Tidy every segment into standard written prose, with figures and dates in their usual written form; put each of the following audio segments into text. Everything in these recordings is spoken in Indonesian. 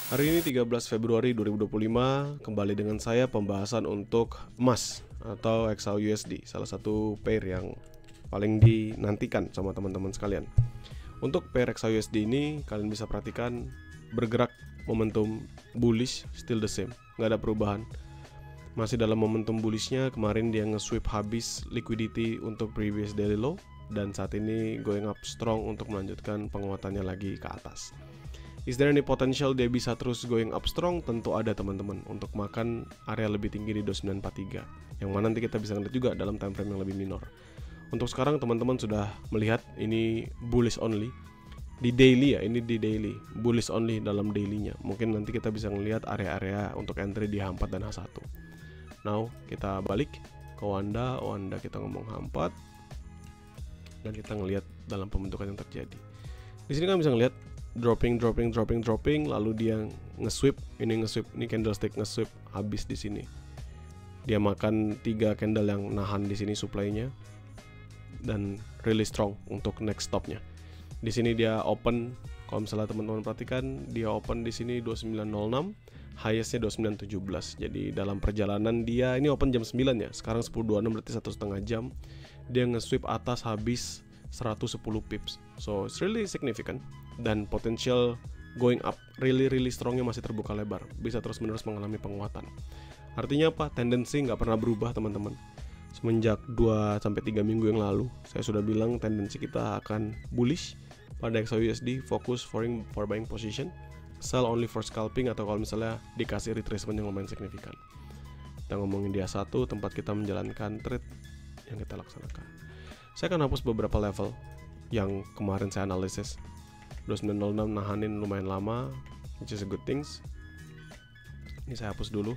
Hari ini 13 Februari 2025, kembali dengan saya pembahasan untuk emas atau XAUUSD, salah satu pair yang paling dinantikan sama teman-teman sekalian. Untuk pair XAUUSD ini, kalian bisa perhatikan bergerak momentum bullish, still the same, nggak ada perubahan. Masih dalam momentum bullishnya, kemarin dia nge-sweep habis liquidity untuk previous daily low, dan saat ini going up strong untuk melanjutkan penguatannya lagi ke atas. Is there any potential dia bisa terus going up strong? Tentu ada teman-teman, untuk makan area lebih tinggi di 2943, yang mana nanti kita bisa lihat juga dalam time frame yang lebih minor. Untuk sekarang teman-teman sudah melihat ini bullish only di daily ya, ini di daily bullish only dalam dailynya. Mungkin nanti kita bisa melihat area-area untuk entry di H4 dan H1. Now kita balik ke Wanda kita ngomong H4 dan kita ngelihat dalam pembentukan yang terjadi. Di sini kan bisa ngelihat dropping, lalu dia nge-sweep, ini candlestick nge-sweep habis di sini. Dia makan 3 candle yang nahan di sini supply-nya dan really strong untuk next stop-nya. Di sini dia open, kalau misalnya teman-teman perhatikan, dia open di sini 2906, highest-nya 2917. Jadi dalam perjalanan dia ini open jam 9 ya. Sekarang 10.26 berarti 1,5 jam. Dia nge-sweep atas habis 110 pips. So it's really significant. Dan potensial going up really strongnya masih terbuka lebar, bisa terus menerus mengalami penguatan. Artinya apa? Tendensi nggak pernah berubah teman-teman. Semenjak 2-3 minggu yang lalu saya sudah bilang tendensi kita akan bullish pada XAUUSD, fokus for buying position, sell only for scalping, atau kalau misalnya dikasih retracement yang lumayan signifikan. Kita ngomongin dia satu tempat kita menjalankan trade yang kita laksanakan. Saya akan hapus beberapa level yang kemarin saya analisis. 2906 nahanin lumayan lama, which is a good things. Ini saya hapus dulu.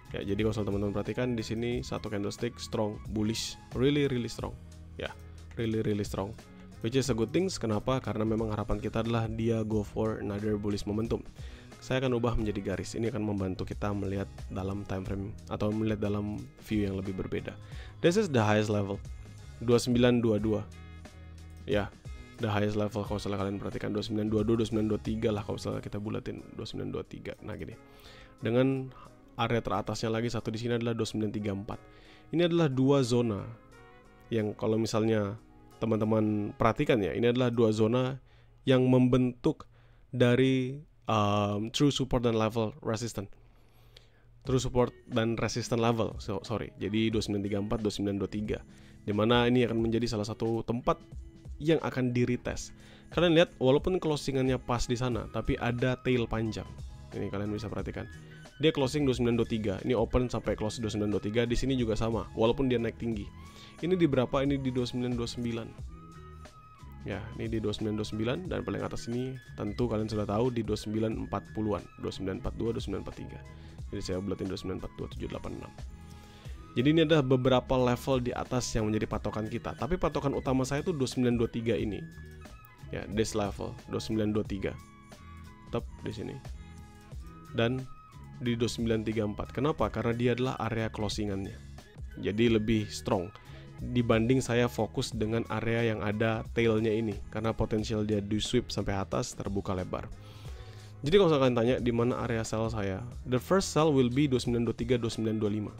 Ya, jadi kalau teman-teman perhatikan di sini satu candlestick strong, bullish, really strong. Ya, really strong. Which is a good things. Kenapa? Karena memang harapan kita adalah dia go for another bullish momentum. Saya akan ubah menjadi garis. Ini akan membantu kita melihat dalam time frame atau melihat dalam view yang lebih berbeda. This is the highest level. 2922. Ya, the highest level kalau misalnya kalian perhatikan 2922, 2923 lah kalau misalnya kita bulatin 2923. Nah gini, dengan area teratasnya lagi satu di sini adalah 2934. Ini adalah dua zona yang kalau misalnya teman-teman perhatikan ya, ini adalah dua zona yang membentuk dari true support dan level resistance. True support dan resistance level, jadi 2934, 2923, dimana ini akan menjadi salah satu tempat yang akan di retest. Kalian lihat walaupun closingannya pas di sana, tapi ada tail panjang. Ini kalian bisa perhatikan. Dia closing 2923, ini open sampai close 2923. Di sini juga sama, walaupun dia naik tinggi. Ini di berapa? Ini di 2929. Ya, ini di 2929 dan paling atas ini tentu kalian sudah tahu di 2940-an, 2942, 2943. Jadi saya bulatin 2942, 786. Jadi ini adalah beberapa level di atas yang menjadi patokan kita. Tapi patokan utama saya itu 2923 ini. Ya, this level 2923. Tetap di sini. Dan di 2934. Kenapa? Karena dia adalah area closingannya. Jadi lebih strong dibanding saya fokus dengan area yang ada tailnya ini. Karena potensial dia di sweep sampai atas terbuka lebar. Jadi kalau kalian tanya di mana area sell saya, the first sell will be 2923, 2925.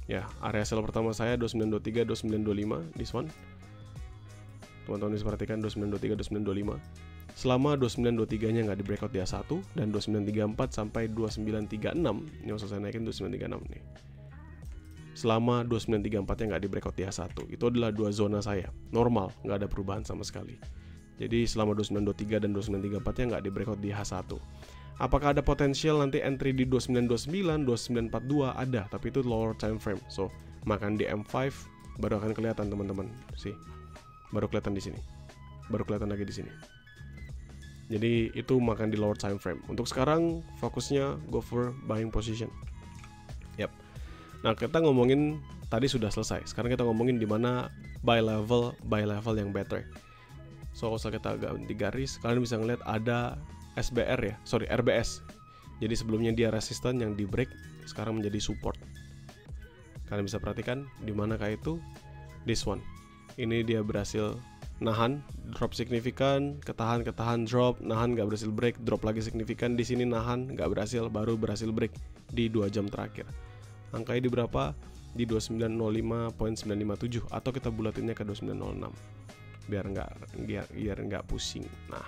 Ya, area sell pertama saya 2923, 2925, this one. Teman-teman bisa perhatikan 2923, 2925. Selama 2923-nya nggak di breakout di A1 dan 2934 sampai 2936, ini usah saya naikin 2936 nih. Selama 2934-nya nggak di breakout di A1, itu adalah dua zona saya, normal, nggak ada perubahan sama sekali. Jadi selama 2923 dan 2934-nya nggak di breakout di H1. Apakah ada potensial nanti entry di 2929, 2942? Ada, tapi itu lower time frame. So, makan di M5 baru akan kelihatan teman-teman. Sih. Baru kelihatan di sini. Baru kelihatan lagi di sini. Jadi itu makan di lower time frame. Untuk sekarang fokusnya go for buying position. Yap. Nah, kita ngomongin tadi sudah selesai. Sekarang kita ngomongin di mana buy level yang better. So kalau kita ganti garis, kalian bisa ngeliat ada SBR ya, RBS. Jadi sebelumnya dia resisten yang di break, sekarang menjadi support. Kalian bisa perhatikan di mana kayak itu, this one. Ini dia berhasil nahan, drop signifikan, ketahan, drop, nahan nggak berhasil break, drop lagi signifikan, di sini nahan nggak berhasil, baru berhasil break di 2 jam terakhir. Angkanya di berapa? Di 2905.957 atau kita bulatinnya ke 2906 biar nggak pusing. Nah,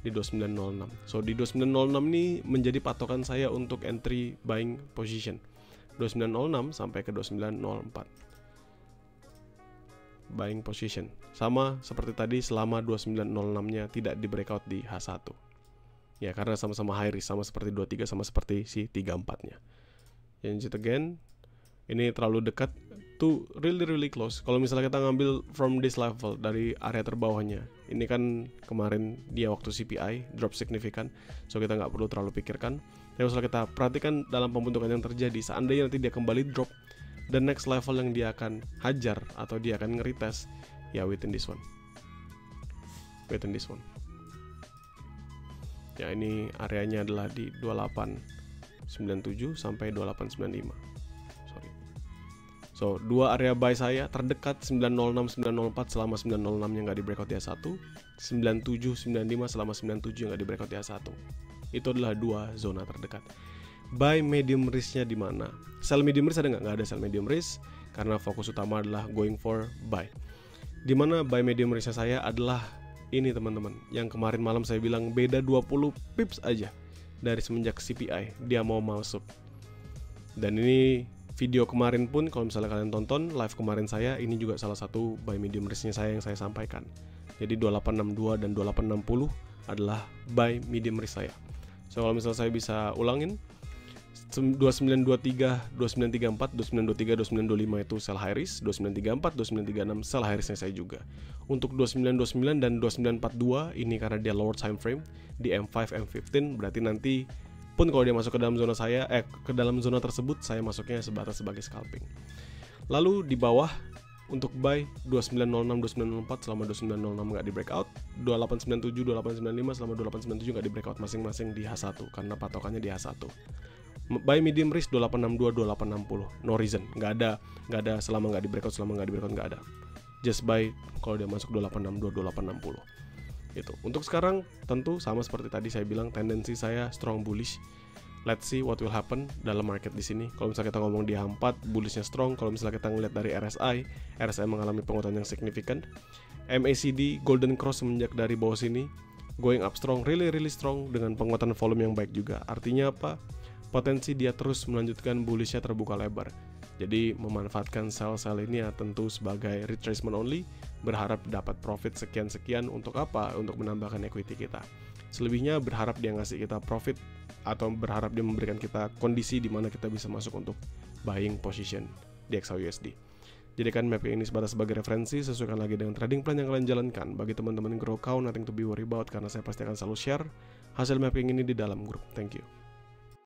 di 2906. So di 2906 ini menjadi patokan saya untuk entry buying position. 2906 sampai ke 2904. Buying position. Sama seperti tadi selama 2906-nya tidak di breakout di H1. Ya, karena sama-sama high risk, sama seperti 23, sama seperti si 34-nya. Change it again. Ini terlalu dekat to really close. Kalau misalnya kita ngambil from this level dari area terbawahnya, ini kan kemarin dia waktu CPI drop signifikan, so kita nggak perlu terlalu pikirkan. Tapi misalnya kita perhatikan dalam pembentukan yang terjadi, seandainya nanti dia kembali drop, the next level yang dia akan hajar atau dia akan nge-retest ya within this one. Ya, ini areanya adalah di 2897 sampai 2895. So, dua area buy saya terdekat 906, 904 selama 906 yang nggak di breakout di H1, 97, 95 selama 97 yang nggak di breakout di H1. Itu adalah dua zona terdekat. Buy medium risk-nya di mana? Sell medium risk ada nggak? Nggak ada sell medium risk karena fokus utama adalah going for buy. Di mana buy medium risk-nya saya adalah ini teman-teman, yang kemarin malam saya bilang beda 20 pips aja dari semenjak CPI dia mau masuk. Dan ini video kemarin pun kalau misalnya kalian tonton live kemarin saya, ini juga salah satu buy medium risk-nya saya yang saya sampaikan. Jadi 2862 dan 2860 adalah buy medium risk saya. So kalau misalnya saya bisa ulangin 2923, 2934, 2923, 2925 itu sell high risk, 2934, 2936 sell high risk-nya saya juga. Untuk 2929 dan 2942 ini karena dia lower time frame di M5, M15, berarti nanti pun kalau dia masuk ke dalam zona saya, ke dalam zona tersebut, saya masuknya sebatas sebagai scalping. Lalu di bawah untuk buy 2906, 2904 selama 2906 nggak di breakout, 2897, 2895 selama 2897 nggak di breakout masing-masing di H1 karena patokannya di H1. Buy medium risk 2862, 2860, no reason, nggak ada selama nggak di breakout, nggak ada. Just buy kalau dia masuk 2862, 2860. Itu. Untuk sekarang tentu sama seperti tadi saya bilang, tendensi saya strong bullish. Let's see what will happen dalam market di sini. Kalau misalnya kita ngomong di H4 bullishnya strong, kalau misalnya kita ngeliat dari RSI mengalami penguatan yang signifikan. MACD golden cross semenjak dari bawah sini going up strong, really strong dengan penguatan volume yang baik juga. Artinya apa? Potensi dia terus melanjutkan bullishnya terbuka lebar. Jadi memanfaatkan sell-sell ini ya tentu sebagai retracement only, berharap dapat profit sekian-sekian untuk apa? Untuk menambahkan equity kita. Selebihnya berharap dia ngasih kita profit atau berharap dia memberikan kita kondisi di mana kita bisa masuk untuk buying position di XAUUSD. Jadikan mapping ini sebagai referensi, sesuaikan lagi dengan trading plan yang kalian jalankan. Bagi teman-teman yang grow account, nothing to be worry about karena saya pasti akan selalu share hasil mapping ini di dalam grup. Thank you.